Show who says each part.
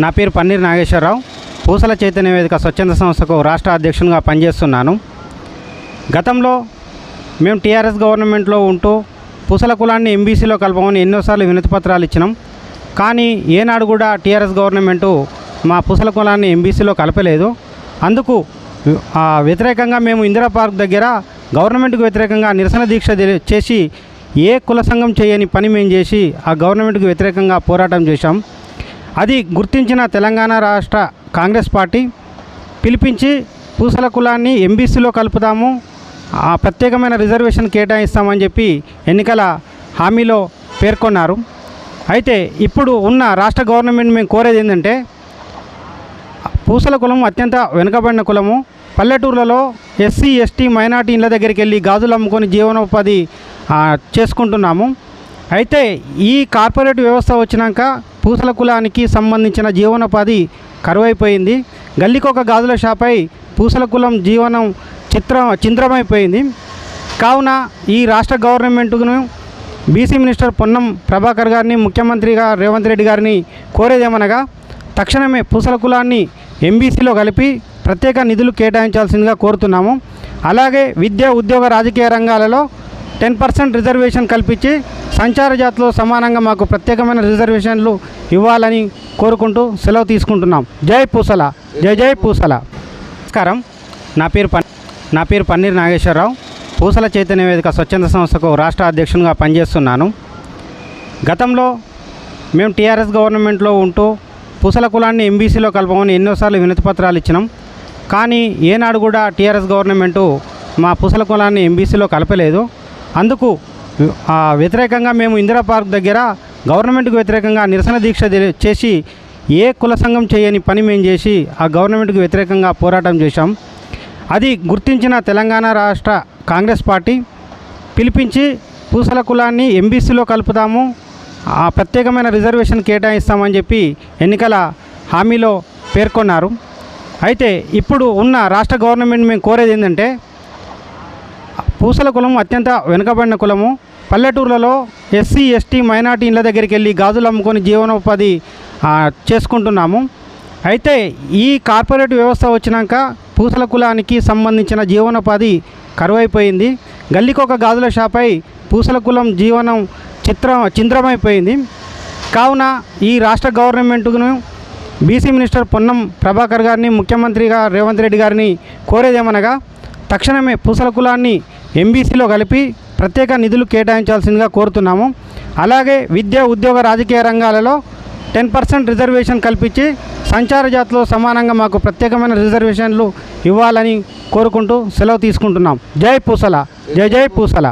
Speaker 1: నా పేరు పన్నీర్ నాగేశ్వరరావు. పూసల చైతన్య వేదిక స్వచ్ఛంద సంస్థకు రాష్ట్ర అధ్యక్షునిగా పనిచేస్తున్నాను. గతంలో మేము టీఆర్ఎస్ గవర్నమెంట్లో ఉంటూ పూసల కులాన్ని ఎంబీసీలో కలపమని ఎన్నోసార్లు వినతిపత్రాలు ఇచ్చినాం. కానీ ఏనాడు కూడా టీఆర్ఎస్ గవర్నమెంటు మా పూసల కులాన్ని ఎంబీసీలో కలపలేదు. అందుకు వ్యతిరేకంగా మేము ఇందిరా పార్క్ దగ్గర గవర్నమెంట్కు వ్యతిరేకంగా నిరసన దీక్ష చేసి ఏ కుల సంఘం చేయని పని మేము చేసి ఆ గవర్నమెంట్కు వ్యతిరేకంగా పోరాటం చేశాం. అది గుర్తించిన తెలంగాణ రాష్ట్ర కాంగ్రెస్ పార్టీ పిలిపించి పూసల కులాన్ని ఎంబీసీలో కలుపుతాము, ఆ ప్రత్యేకమైన రిజర్వేషన్ కేటాయిస్తామని చెప్పి ఎన్నికల హామీలో పేర్కొన్నారు. అయితే ఇప్పుడు ఉన్న రాష్ట్ర గవర్నమెంట్ మేము కోరేది ఏంటంటే, పూసల కులం అత్యంత వెనుకబడిన కులము. పల్లెటూర్లలో ఎస్సీ ఎస్టీ మైనార్టీ ఇళ్ళ దగ్గరికి వెళ్ళి గాజులు అమ్ముకొని జీవనోపాధి చేసుకుంటున్నాము. అయితే ఈ కార్పొరేట్ వ్యవస్థ వచ్చినాక పూసల కులానికి సంబంధించిన జీవనోపాధి కరువైపోయింది. గల్లీకొక గాజుల షాపై పూసల కులం జీవనం చింద్రమైపోయింది. కావున ఈ రాష్ట్ర గవర్నమెంట్ను బీసీ మినిస్టర్ పొన్నం ప్రభాకర్ గారిని, ముఖ్యమంత్రిగా రేవంత్ రెడ్డి గారిని కోరేదేమనగా, తక్షణమే పూసల కులాన్ని ఎంబీసీలో కలిపి ప్రత్యేక నిధులు కేటాయించాల్సిందిగా కోరుతున్నాము. అలాగే విద్య, ఉద్యోగ, రాజకీయ రంగాలలో 10% రిజర్వేషన్ కల్పించి సంచార జాతిలో సమానంగా మాకు ప్రత్యేకమైన రిజర్వేషన్లు ఇవ్వాలని కోరుకుంటూ సెలవు తీసుకుంటున్నాం. జై పూసల, జై జై పూసల. నమస్కారం. నా పేరు పన్నీర్ నాగేశ్వరరావు. పూసల చైతన్య వేదిక స్వచ్ఛంద సంస్థకు రాష్ట్ర అధ్యక్షునిగా పనిచేస్తున్నాను. గతంలో మేము టీఆర్ఎస్ గవర్నమెంట్లో ఉంటూ పూసల కులాన్ని ఎంబీసీలో కలపమని ఎన్నోసార్లు వినతిపత్రాలు ఇచ్చినాం. కానీ ఏనాడు కూడా టీఆర్ఎస్ గవర్నమెంటు మా పూసల కులాన్ని ఎంబీసీలో కలపలేదు. అందుకు వ్యతిరేకంగా మేము ఇందిరా పార్క్ దగ్గర గవర్నమెంట్కు వ్యతిరేకంగా నిరసన దీక్ష చేసి ఏ కుల సంఘం చేయని పని మేము చేసి ఆ గవర్నమెంట్కు వ్యతిరేకంగా పోరాటం చేశాం. అది గుర్తించిన తెలంగాణ రాష్ట్ర కాంగ్రెస్ పార్టీ పిలిపించి పూసల కులాన్ని ఎంబీసీలో కలుపుతాము, ఆ ప్రత్యేకమైన రిజర్వేషన్ కేటాయిస్తామని చెప్పి ఎన్నికల హామీలో పేర్కొన్నారు. అయితే ఇప్పుడు ఉన్న రాష్ట్ర గవర్నమెంట్ మేము కోరేది ఏంటంటే, పూసల కులం అత్యంత వెనుకబడిన కులము. పల్లెటూర్లలో ఎస్సీ ఎస్టీ మైనార్టీ ఇళ్ళ దగ్గరికి వెళ్ళి గాజులు అమ్ముకొని జీవనోపాధి చేసుకుంటున్నాము. అయితే ఈ కార్పొరేట్ వ్యవస్థ వచ్చినాక పూసల కులానికి సంబంధించిన జీవనోపాధి కరువైపోయింది. గల్లీకొక గాజుల షాపై పూసల కులం జీవనం చింద్రమైపోయింది. కావున ఈ రాష్ట్ర గవర్నమెంట్ను బీసీ మినిస్టర్ పొన్నం ప్రభాకర్ గారిని, ముఖ్యమంత్రిగా రేవంత్ రెడ్డి గారిని కోరేదేమనగా, తక్షణమే పూసల కులాన్ని ఎంబీసీలో కలిపి ప్రత్యేక నిధులు కేటాయించాల్సిందిగా కోరుతున్నాము. అలాగే విద్య, ఉద్యోగ, రాజకీయ రంగాలలో 10% రిజర్వేషన్ కల్పించి సంచార జాతిలో సమానంగా మాకు ప్రత్యేకమైన రిజర్వేషన్లు ఇవ్వాలని కోరుకుంటూ సెలవు తీసుకుంటున్నాం. జై పూసల, జై జై పూసల.